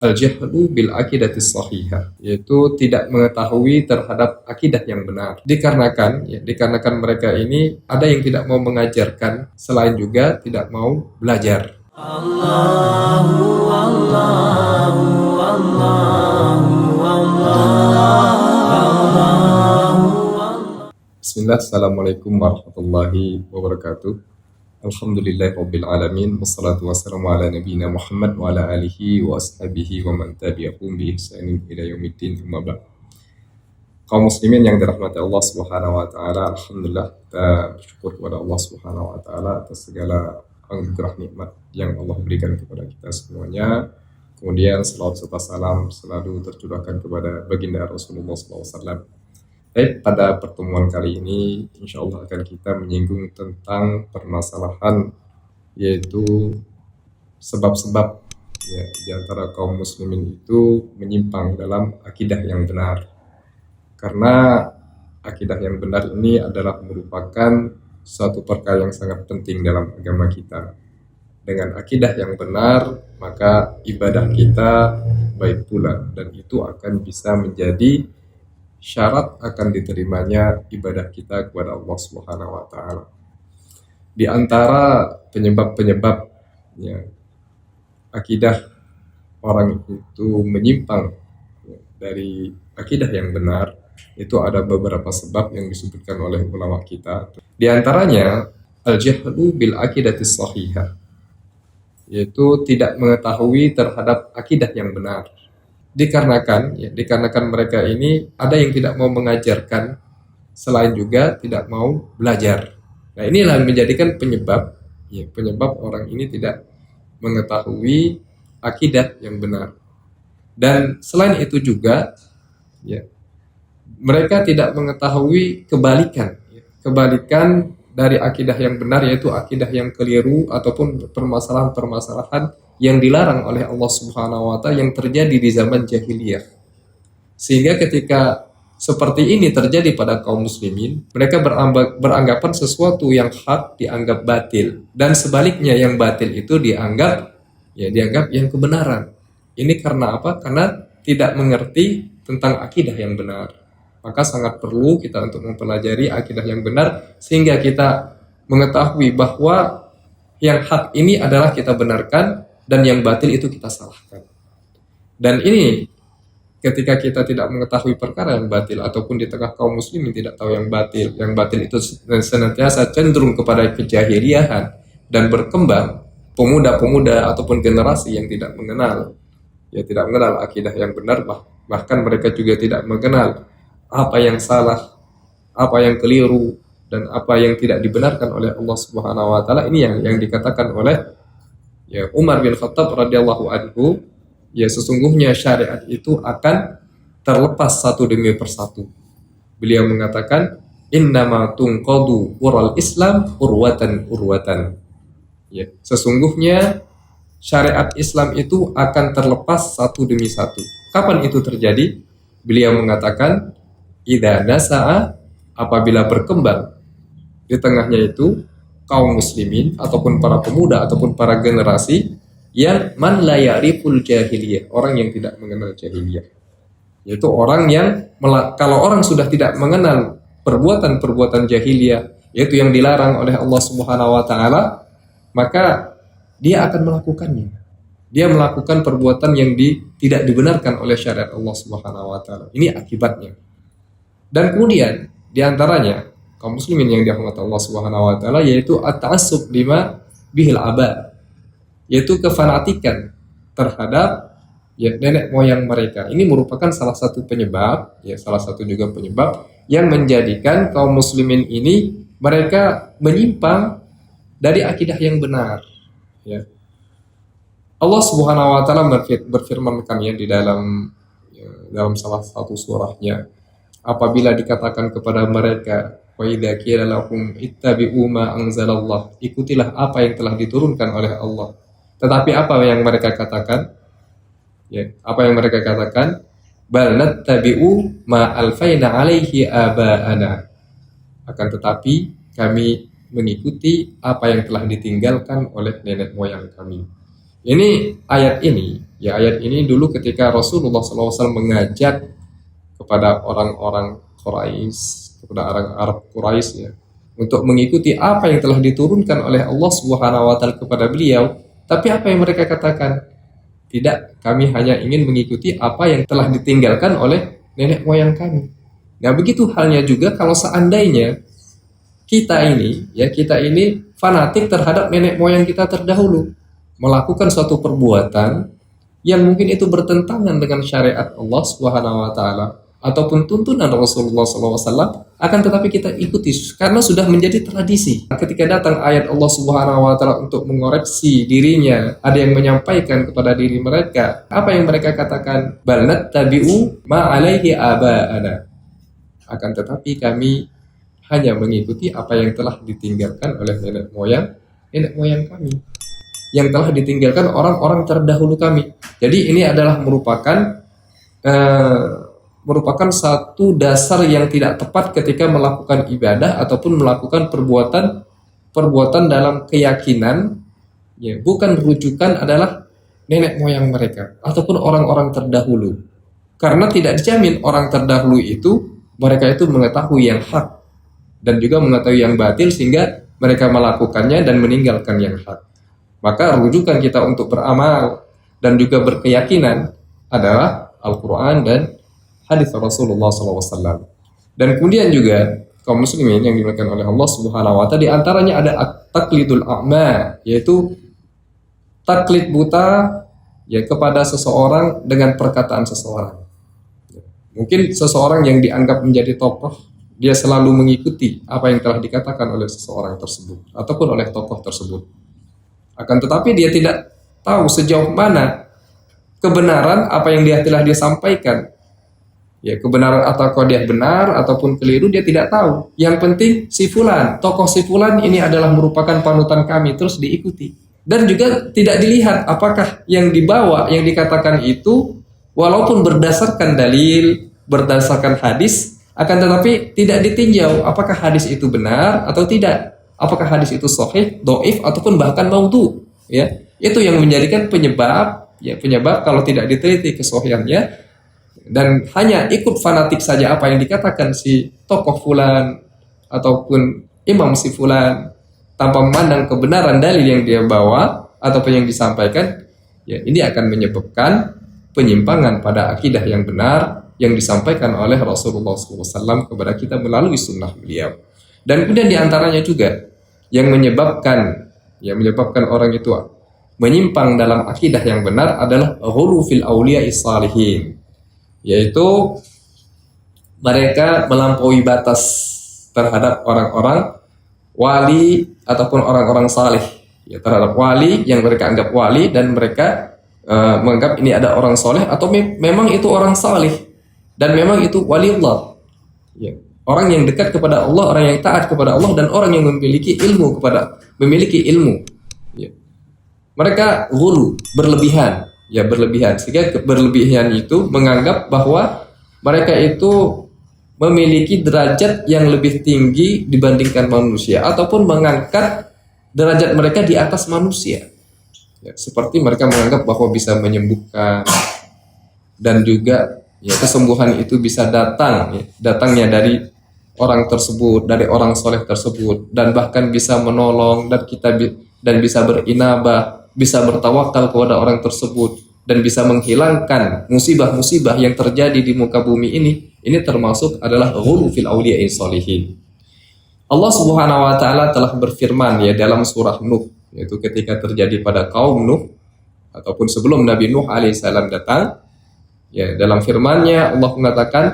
Al-jahlu bil aqidatis sahihah, yaitu tidak mengetahui terhadap akidah yang benar. Dikarenakan mereka ini ada yang tidak mau mengajarkan, selain juga tidak mau belajar. Bismillah, Assalamualaikum warahmatullahi wabarakatuh. Alhamdulillahirabbil alamin, wassalatu wassalamu ala nabiyyina Muhammad wa ala alihi wa ashabihi wa man tabi'ahum bi ihsanin ila yaumiddin. Amma ba'd. Kaum muslimin yang dirahmati Allah Subhanahu wa taala, alhamdulillah kita bersyukur kepada Allah Subhanahu wa taala atas segala anugerah nikmat yang Allah berikan kepada kita semuanya. Kemudian selawat serta salam selalu tercurahkan kepada baginda Rasulullah SAW. Pada pertemuan kali ini, insya Allah akan kita menyinggung tentang permasalahan, yaitu sebab-sebab ya, di antara kaum muslimin itu menyimpang dalam akidah yang benar. Karena akidah yang benar ini adalah merupakan suatu perkara yang sangat penting dalam agama kita. Dengan akidah yang benar, maka ibadah kita baik pula, dan itu akan bisa menjadi syarat akan diterimanya ibadah kita kepada Allah Subhanahu wa taala. Di antara penyebab-penyebab ya, akidah orang itu menyimpang ya, dari akidah yang benar, itu ada beberapa sebab yang disebutkan oleh ulama kita. Di antaranya al-jahlu bil aqidatis sahihah, yaitu tidak mengetahui terhadap akidah yang benar. Dikarenakan mereka ini ada yang tidak mau mengajarkan, selain juga tidak mau belajar. Nah, inilah yang menjadikan penyebab orang ini tidak mengetahui akidah yang benar. Dan selain itu juga ya, mereka tidak mengetahui kebalikan dari akidah yang benar, yaitu akidah yang keliru ataupun permasalahan-permasalahan yang dilarang oleh Allah Subhanahu wa taala yang terjadi di zaman jahiliyah. Sehingga ketika seperti ini terjadi pada kaum muslimin, mereka beranggapan sesuatu yang hak dianggap batil, dan sebaliknya yang batil itu dianggap yang kebenaran. Ini karena apa? Karena tidak mengerti tentang akidah yang benar. Maka sangat perlu kita untuk mempelajari akidah yang benar, sehingga kita mengetahui bahwa yang hak ini adalah kita benarkan, dan yang batil itu kita salahkan. Dan ini ketika kita tidak mengetahui perkara yang batil, ataupun di tengah kaum muslimin tidak tahu yang batil itu senantiasa cenderung kepada kejahiliahan dan berkembang, pemuda-pemuda ataupun generasi yang tidak mengenal akidah yang benar, bahkan mereka juga tidak mengenal apa yang salah, apa yang keliru, dan apa yang tidak dibenarkan oleh Allah Subhanahu wa taala. Ini yang dikatakan oleh Umar bin Khattab radhiyallahu anhu, sesungguhnya syariat itu akan terlepas satu demi persatu. Beliau mengatakan, innama tunqadu ural Islam urwatan. Sesungguhnya syariat Islam itu akan terlepas satu demi satu. Kapan itu terjadi? Beliau mengatakan, idza nasa'a, apabila berkembang di tengahnya itu kaum muslimin ataupun para pemuda ataupun para generasi yang man la ya'riful jahiliyah, orang yang tidak mengenal jahiliyah, yaitu orang yang kalau orang sudah tidak mengenal perbuatan-perbuatan jahiliyah, yaitu yang dilarang oleh Allah Subhanahu wa taala, maka dia akan melakukannya. Dia melakukan perbuatan yang tidak dibenarkan oleh syariat Allah Subhanahu wa taala. Ini akibatnya. Dan kemudian di antaranya kaum muslimin yang dirahmati Allah Subhanahu wa taala, yaitu at-ta'assub lima bihil aba, yaitu kefanatikan terhadap nenek moyang mereka. Ini merupakan salah satu penyebab yang menjadikan kaum muslimin ini mereka menyimpang dari akidah yang benar. Allah Subhanahu wa taala berfirman di dalam salah satu surahnya, apabila dikatakan kepada mereka, wa idza qila lahum ittabi'u ma anzalallah, ikutilah apa yang telah diturunkan oleh Allah. Tetapi apa yang mereka katakan? Bal nattabi'u ma alfaina alaihi aba'ana. Akan tetapi kami mengikuti apa yang telah ditinggalkan oleh nenek moyang kami. Ini ayat ini, ya ayat ini dulu ketika Rasulullah SAW mengajak kepada orang-orang Quraisy, kepada orang Arab Quraisy ya, untuk mengikuti apa yang telah diturunkan oleh Allah Subhanahu wa taala kepada beliau. Tapi apa yang mereka katakan? Tidak, kami hanya ingin mengikuti apa yang telah ditinggalkan oleh nenek moyang kami. Nah, begitu halnya juga kalau seandainya kita ini fanatik terhadap nenek moyang kita terdahulu, melakukan suatu perbuatan yang mungkin itu bertentangan dengan syariat Allah Subhanahu wa taala ataupun tuntunan Rasulullah SAW, akan tetapi kita ikuti karena sudah menjadi tradisi. Ketika datang ayat Allah Subhanahu wa taala untuk mengoreksi dirinya, ada yang menyampaikan kepada diri mereka, apa yang mereka katakan? Bal nattabi'u ma 'alaihi aba'ana. Akan tetapi kami hanya mengikuti apa yang telah ditinggalkan oleh nenek moyang kami, yang telah ditinggalkan orang-orang terdahulu kami. Jadi ini adalah merupakan satu dasar yang tidak tepat ketika melakukan ibadah ataupun melakukan perbuatan dalam keyakinan, ya, bukan rujukan adalah nenek moyang mereka ataupun orang-orang terdahulu. Karena tidak dijamin orang terdahulu itu mereka itu mengetahui yang hak dan juga mengetahui yang batil sehingga mereka melakukannya dan meninggalkan yang hak. Maka rujukan kita untuk beramal dan juga berkeyakinan adalah Al-Quran dan hadis Rasulullah SAW. Dan kemudian juga kaum muslimin yang dimuliakan oleh Allah Subhanahu wa taala, di antaranya ada at-taqlidul a'ma, yaitu taklid buta ya kepada seseorang dengan perkataan seseorang. Mungkin seseorang yang dianggap menjadi tokoh, dia selalu mengikuti apa yang telah dikatakan oleh seseorang tersebut ataupun oleh tokoh tersebut. Akan tetapi dia tidak tahu sejauh mana kebenaran apa yang telah dia sampaikan. Ya, kebenaran ataukah dia benar ataupun keliru dia tidak tahu. Yang penting si fulan, tokoh si fulan ini adalah merupakan panutan kami, terus diikuti. Dan juga tidak dilihat apakah yang dibawa, yang dikatakan itu walaupun berdasarkan dalil, berdasarkan hadis, akan tetapi tidak ditinjau apakah hadis itu benar atau tidak, apakah hadis itu sahih, dhaif ataupun bahkan maudhu, ya. Itu yang menjadikan penyebab kalau tidak diteliti kesahihannya dan hanya ikut fanatik saja apa yang dikatakan si tokoh fulan ataupun imam si fulan tanpa memandang kebenaran dalil yang dia bawa ataupun yang disampaikan, ya ini akan menyebabkan penyimpangan pada akidah yang benar yang disampaikan oleh Rasulullah SAW kepada kita melalui sunnah beliau. Dan kemudian diantaranya juga yang menyebabkan orang itu menyimpang dalam akidah yang benar adalah ghulu fil awliya'is salihin, yaitu mereka melampaui batas terhadap orang-orang wali ataupun orang-orang saleh, ya, terhadap wali yang mereka anggap wali dan mereka menganggap ini ada orang soleh atau memang itu orang saleh dan memang itu waliullah, ya, orang yang dekat kepada Allah, orang yang taat kepada Allah dan orang yang memiliki ilmu, ya. Mereka ghulu, berlebihan sehingga berlebihan itu menganggap bahwa mereka itu memiliki derajat yang lebih tinggi dibandingkan manusia ataupun mengangkat derajat mereka di atas manusia, ya, seperti mereka menganggap bahwa bisa menyembuhkan dan juga ya kesembuhan itu bisa datangnya dari orang tersebut, dari orang soleh tersebut, dan bahkan bisa menolong dan bisa berinabah, bisa bertawakal kepada orang tersebut dan bisa menghilangkan musibah-musibah yang terjadi di muka bumi ini. Ini termasuk adalah ghulu fil awliya'is shalihin. Allah Subhanahu wa taala telah berfirman ya dalam surah Nuh, yaitu ketika terjadi pada kaum Nuh ataupun sebelum Nabi Nuh alaihissalam datang, ya dalam firman-Nya Allah mengatakan,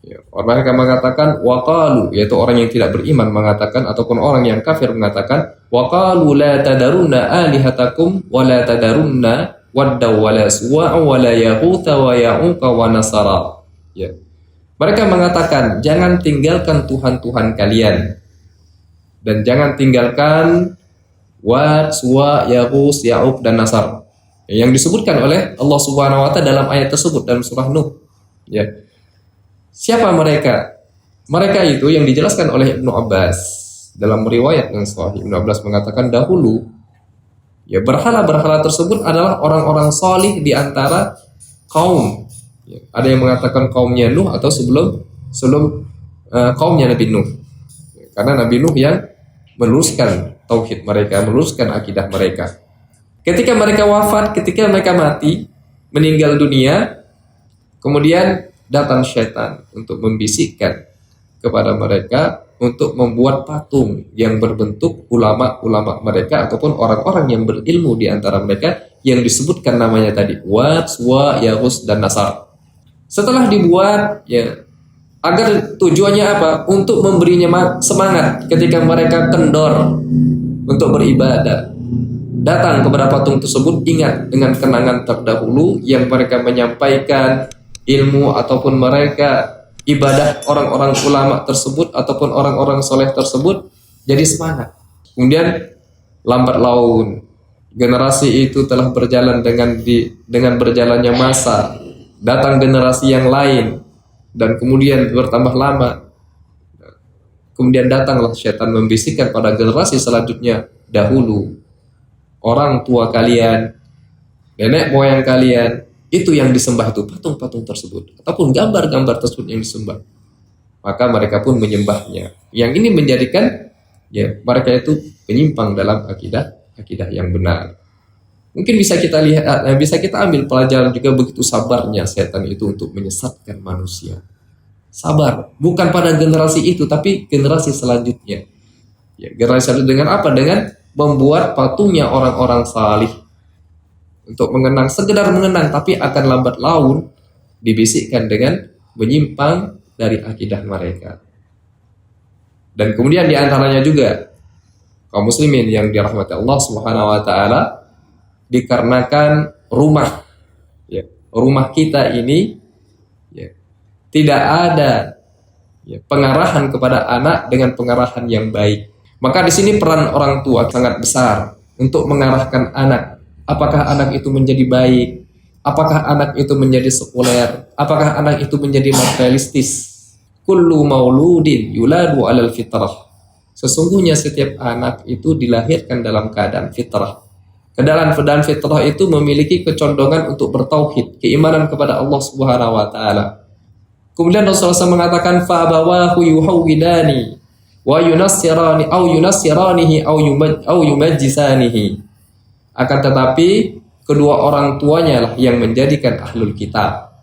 ya, mereka mengatakan waqalu, yaitu orang yang tidak beriman mengatakan ataupun orang yang kafir mengatakan waqalu la tadarunna alihatakum wa la tadarunna wadda wa la suwa'a wa la yaghutha wa ya'uqa wa nasara, ya. Mereka mengatakan jangan tinggalkan Tuhan-Tuhan kalian dan jangan tinggalkan Wad, Suwa, Yaghus, Ya'uq dan Nasar yang disebutkan oleh Allah Subhanahu wa taala dalam ayat tersebut dalam surah Nuh, ya. Siapa mereka? Mereka itu yang dijelaskan oleh Ibnu Abbas dalam riwayat yang sahih. Ibnu Abbas mengatakan dahulu Ya, berhala-berhala tersebut adalah orang-orang solih di antara kaum. Ya, ada yang mengatakan kaumnya Nuh atau sebelum sebelum kaumnya Nabi Nuh. Ya, karena Nabi Nuh yang meluruskan tauhid mereka, meluruskan akidah mereka. Ketika mereka wafat, ketika mereka mati, meninggal dunia, kemudian datang syaitan untuk membisikkan kepada mereka untuk membuat patung yang berbentuk ulama-ulama mereka ataupun orang-orang yang berilmu di antara mereka yang disebutkan namanya tadi, Wat, Suwa, Yahus, dan Nasar. Setelah dibuat, ya, agar tujuannya apa? Untuk memberinya semangat ketika mereka kendor untuk beribadah. Datang kepada patung tersebut, ingat dengan kenangan terdahulu yang mereka menyampaikan ilmu ataupun mereka ibadah orang-orang ulama tersebut ataupun orang-orang soleh tersebut, jadi semangat. Kemudian lambat laun generasi itu telah berjalan dengan berjalannya masa, datang generasi yang lain dan kemudian bertambah lama. Kemudian datanglah syaitan membisikkan pada generasi selanjutnya, dahulu orang tua kalian, nenek moyang kalian, itu yang disembah itu patung-patung tersebut ataupun gambar-gambar tersebut yang disembah. Maka mereka pun menyembahnya. Yang ini menjadikan ya mereka itu menyimpang dalam akidah yang benar. Mungkin bisa kita lihat, bisa kita ambil pelajaran juga begitu sabarnya setan itu untuk menyesatkan manusia. Sabar, bukan pada generasi itu tapi generasi selanjutnya. Ya, generasi selanjutnya dengan apa? Dengan membuat patungnya orang-orang salih untuk mengenang, sekedar mengenang, tapi akan lambat laun dibisikkan dengan menyimpang dari akidah mereka. Dan kemudian diantaranya juga kaum muslimin yang dirahmati Allah Subhanahu Wa Taala, dikarenakan rumah, ya, rumah kita ini, ya, tidak ada, ya, pengarahan kepada anak dengan pengarahan yang baik. Maka di sini peran orang tua sangat besar untuk mengarahkan anak. Apakah anak itu menjadi baik? Apakah anak itu menjadi sekuler? Apakah anak itu menjadi materialistis? Kullu mauludin yuladu alal fitrah. Sesungguhnya setiap anak itu dilahirkan dalam keadaan fitrah. Keadaan fitrah itu memiliki kecondongan untuk bertauhid, keimanan kepada Allah Subhanahu Wa Taala. Kemudian Rasulullah SAW mengatakan, fa abawahu yuhawwidani wa yunassirani au yumajjisanihi. Akan tetapi kedua orang tuanya lah yang menjadikan ahlul kitab.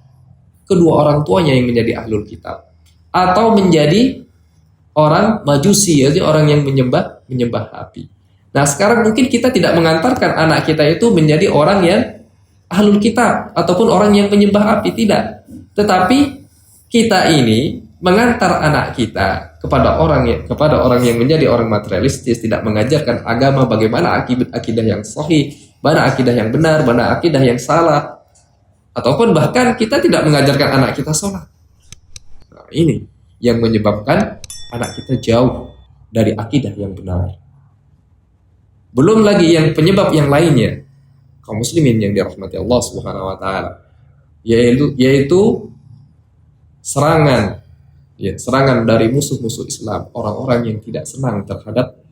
Kedua orang tuanya yang menjadi ahlul kitab atau menjadi orang majusi, yaitu orang yang menyembah api. Nah, sekarang mungkin kita tidak mengantarkan anak kita itu menjadi orang yang ahlul kitab ataupun orang yang menyembah api, tidak. Tetapi kita ini mengantar anak kita kepada orang yang menjadi orang materialistis, tidak mengajarkan agama, bagaimana akidah yang sahih, mana akidah yang benar, mana akidah yang salah, ataupun bahkan kita tidak mengajarkan anak kita sholat. Nah, ini yang menyebabkan anak kita jauh dari akidah yang benar. Belum lagi yang penyebab yang lainnya, kaum muslimin yang dirahmati Allah Subhanahu Wa Taala, yaitu serangan dari musuh-musuh Islam, orang-orang yang tidak senang terhadap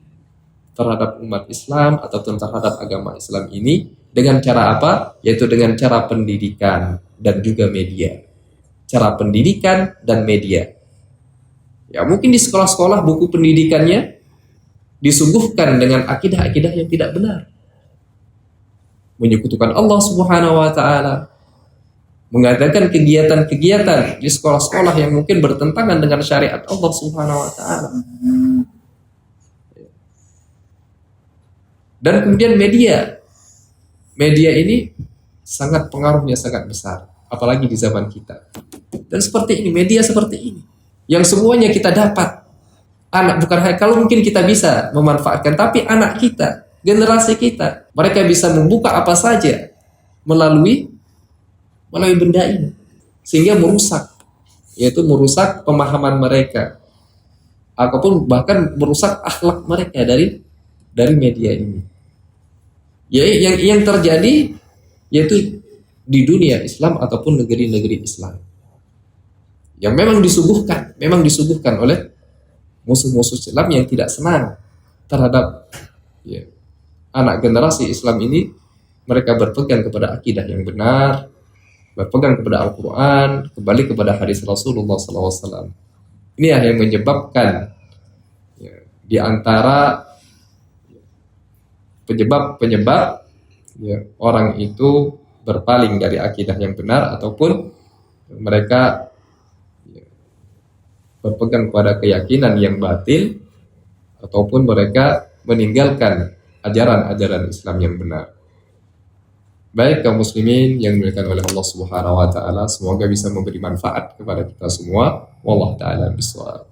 umat Islam atau terhadap agama Islam ini, dengan cara apa? Yaitu dengan cara pendidikan dan juga media. Cara pendidikan dan media. Ya, mungkin di sekolah-sekolah buku pendidikannya disuguhkan dengan akidah-akidah yang tidak benar, menyekutukan Allah Subhanahu Wa Taala, mengadakan kegiatan-kegiatan di sekolah-sekolah yang mungkin bertentangan dengan syariat Allah Subhanahu Wa Taala. Dan kemudian media ini sangat pengaruhnya sangat besar, apalagi di zaman kita. Dan seperti ini, media seperti ini, yang semuanya kita dapat. Anak, bukan hanya kalau mungkin kita bisa memanfaatkan, tapi anak kita, generasi kita, mereka bisa membuka apa saja melalui benda ini, sehingga merusak pemahaman mereka, ataupun bahkan merusak akhlak mereka dari media ini. Ya, yang terjadi yaitu di dunia Islam ataupun negeri-negeri Islam yang memang disuguhkan oleh musuh-musuh Islam yang tidak senang terhadap, ya, anak generasi Islam ini mereka berpegang kepada akidah yang benar, berpegang kepada Al-Quran, kembali kepada hadis Rasulullah SAW. Ini yang menyebabkan ya, di antara penyebab ya, orang itu berpaling dari akidah yang benar ataupun mereka ya, berpegang pada keyakinan yang batil ataupun mereka meninggalkan ajaran-ajaran Islam yang benar. Baik kaum muslimin yang dimuliakan oleh Allah Subhanahu wa taala, semoga bisa memberi manfaat kepada kita semua. Wallahu taala bishawab.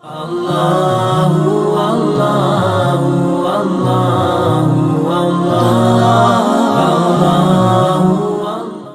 الله الله